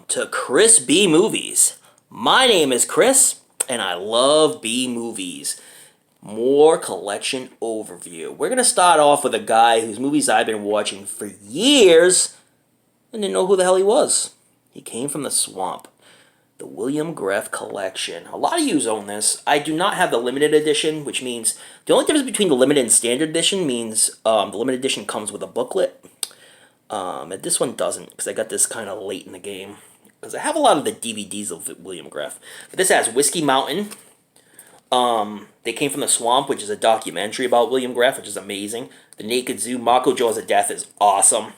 to Chris B Movies. My name is Chris, and I love B Movies. More collection overview. We're going to start off with a guy whose movies I've been watching for years and didn't know who the hell he was. He came from the swamp. The William Graf collection. A lot of you own this. I do not have the limited edition, which means the only difference between the limited and standard edition means the limited edition comes with a booklet. And this one doesn't, because I got this kind of late in the game. Because I have a lot of the DVDs of William Graf. But this has Whiskey Mountain. They Came from the Swamp, which is a documentary about William Graf, which is amazing. The Naked Zoo, Mako Jaws of Death is awesome.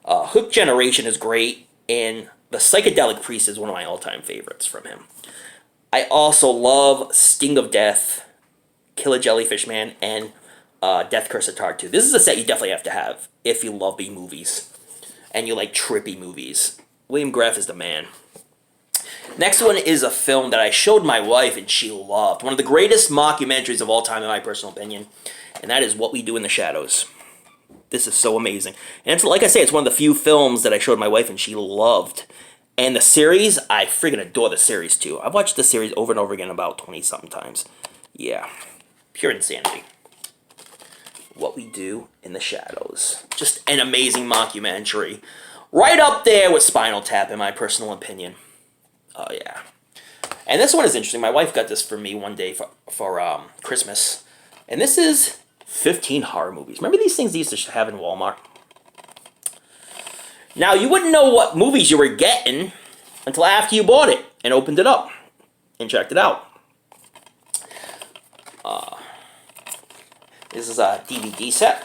Hook Generation is great. And The Psychedelic Priest is one of my all-time favorites from him. I also love Sting of Death, Kill a Jellyfish Man, and Death Curse of Tartu. This is a set you definitely have to have if you love B-movies and you like trippy movies. William Graf is the man. Next one is a film that I showed my wife and she loved. One of the greatest mockumentaries of all time in my personal opinion. And that is What We Do in the Shadows. This is so amazing. And it's, like I say, it's one of the few films that I showed my wife and she loved. And the series, I friggin' adore the series too. I've watched the series over and over again about 20-something times. Yeah. Pure insanity. What We Do in the Shadows. Just an amazing mockumentary. Right up there with Spinal Tap, in my personal opinion. Oh, yeah. And this one is interesting. My wife got this for me one day for Christmas. And this is 15 horror movies. Remember these things they used to have in Walmart? Now, you wouldn't know what movies you were getting until after you bought it and opened it up and checked it out. This is a DVD set.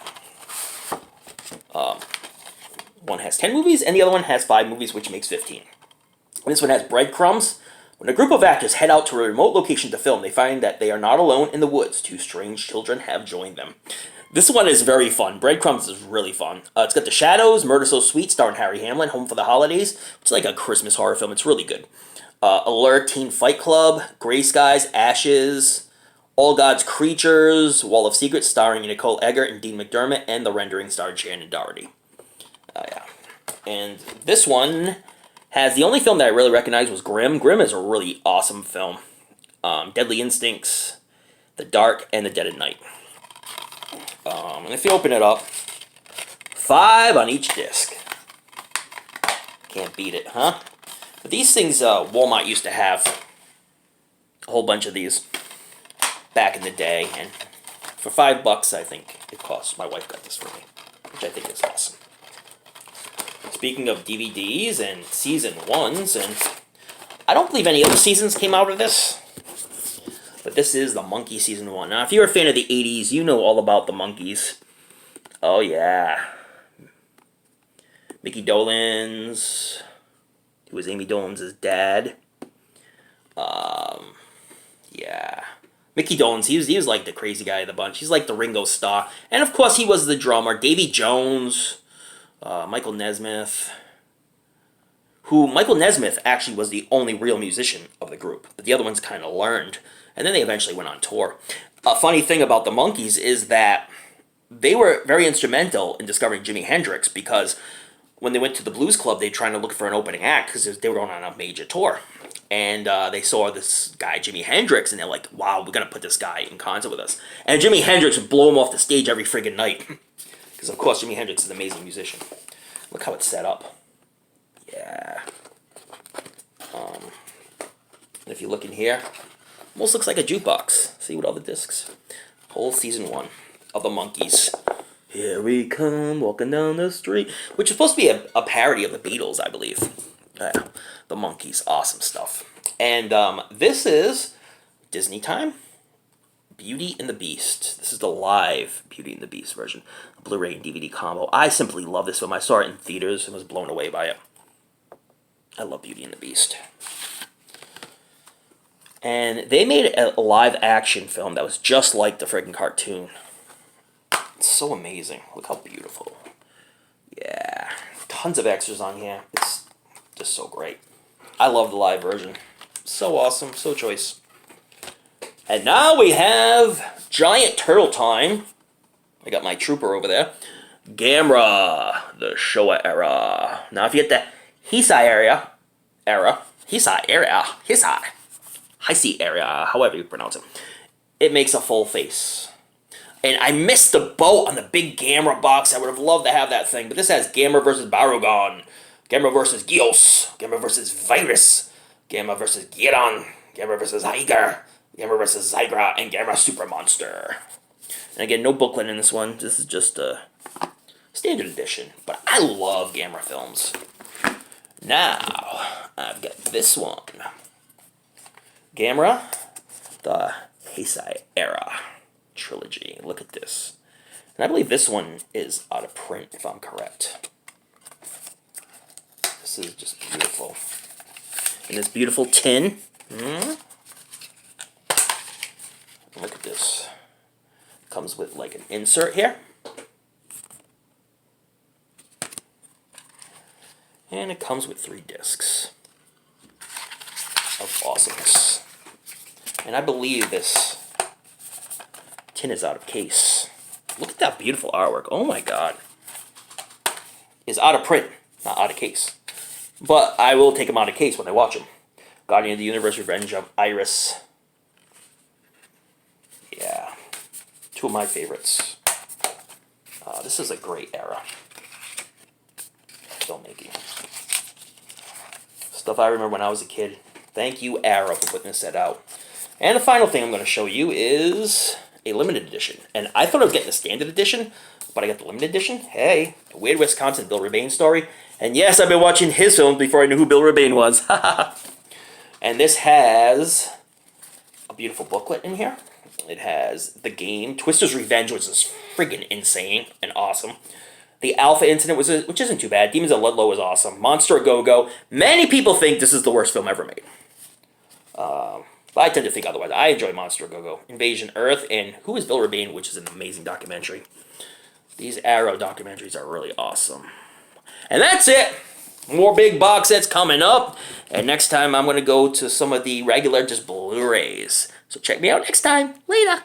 One has 10 movies, and the other one has 5 movies, which makes 15. This one has Breadcrumbs. When a group of actors head out to a remote location to film, they find that they are not alone in the woods. 2 strange children have joined them. This one is very fun. Breadcrumbs is really fun. It's got The Shadows, Murder So Sweet, starring Harry Hamlin, Home for the Holidays. It's like a Christmas horror film. It's really good. Alert, Teen Fight Club, Gray Skies, Ashes, All God's Creatures, Wall of Secrets, starring Nicole Eggert and Dean McDermott, and The Rendering, starring Shannon Doherty. Yeah. And this one has the only film that I really recognize was Grimm. Grimm is a really awesome film. Deadly Instincts, The Dark, and The Dead at Night. And if you open it up, 5 on each disc. Can't beat it, huh? But these things, Walmart used to have a whole bunch of these back in the day. And for $5, I think it cost. My wife got this for me, which I think is awesome. Speaking of DVDs and season 1s, and I don't believe any other seasons came out of this, but this is the Monkey season 1. Now, if you're a fan of the 80s, you know all about the Monkees. Oh, yeah. Mickey Dolenz, who was Amy Dolenz' dad. Yeah. Mickey Dolenz, he was like the crazy guy of the bunch. He's like the Ringo Starr. And, of course, he was the drummer. Davy Jones, Michael Nesmith, who Michael Nesmith actually was the only real musician of the group, but the other ones kind of learned, and then they eventually went on tour. A funny thing about the Monkees is that they were very instrumental in discovering Jimi Hendrix, because when they went to the Blues Club, they were trying to look for an opening act because they were going on a major tour, and they saw this guy, Jimi Hendrix, and they're like, wow, we're going to put this guy in concert with us. And Jimi Hendrix would blow him off the stage every friggin' night. Because, of course, Jimi Hendrix is an amazing musician. Look how it's set up. Yeah. If you look in here, almost looks like a jukebox. See, with all the discs. Whole season 1 of the Monkees. Here we come, walking down the street. Which is supposed to be a parody of the Beatles, I believe. Yeah. The Monkees. Awesome stuff. And this is Disney time. Beauty and the Beast. This is the live Beauty and the Beast version. A Blu-ray and DVD combo. I simply love this film. I saw it in theaters and was blown away by it. I love Beauty and the Beast. And they made a live action film that was just like the friggin' cartoon. It's so amazing. Look how beautiful. Yeah. Tons of extras on here. It's just so great. I love the live version. So awesome. So choice. And now we have Giant Turtle Time. I got my trooper over there. Gamera, the Showa era. Now if you get the Heisei area, era, Heisei area, however you pronounce it. It makes a full face. And I missed the boat on the big Gamera box. I would have loved to have that thing. But this has Gamera versus Barugon, Gamera versus Gios, Gamera versus Virus, Gamera versus Giron, Gamera versus Haiger, Gamera versus Zygra, and Gamera Super Monster. And again, no booklet in this one. This is just a standard edition. But I love Gamera films. Now, I've got this one. Gamera, the Heisei era trilogy. Look at this. And I believe this one is out of print, if I'm correct. This is just beautiful. In this beautiful tin. Look at this. Comes with like an insert here. And it comes with 3 discs of awesomeness. And I believe this tin is out of case. Look at that beautiful artwork. Oh my god. Is out of print, not out of case. But I will take them out of case when I watch them. Guardian of the Universe, Revenge of Iris. Yeah. 2 of my favorites. This is a great era. Filmmaking. Stuff I remember when I was a kid. Thank you, Arrow, for putting this set out. And the final thing I'm going to show you is a limited edition. And I thought I was getting the standard edition, but I got the limited edition. Hey, a Weird Wisconsin Bill Rebane story. And yes, I've been watching his films before I knew who Bill Rebane was. And this has a beautiful booklet in here. It has the game, Twister's Revenge, which is friggin' insane and awesome. The Alpha Incident, which isn't too bad. Demons of Ludlow was awesome. Monster Go-Go. Many people think this is the worst film ever made. But I tend to think otherwise. I enjoy Monster Go-Go. Invasion Earth, and Who is Bill Rebane, which is an amazing documentary. These Arrow documentaries are really awesome. And that's it. More big box sets coming up. And next time I'm going to go to some of the regular just Blu-rays. So check me out next time. Later.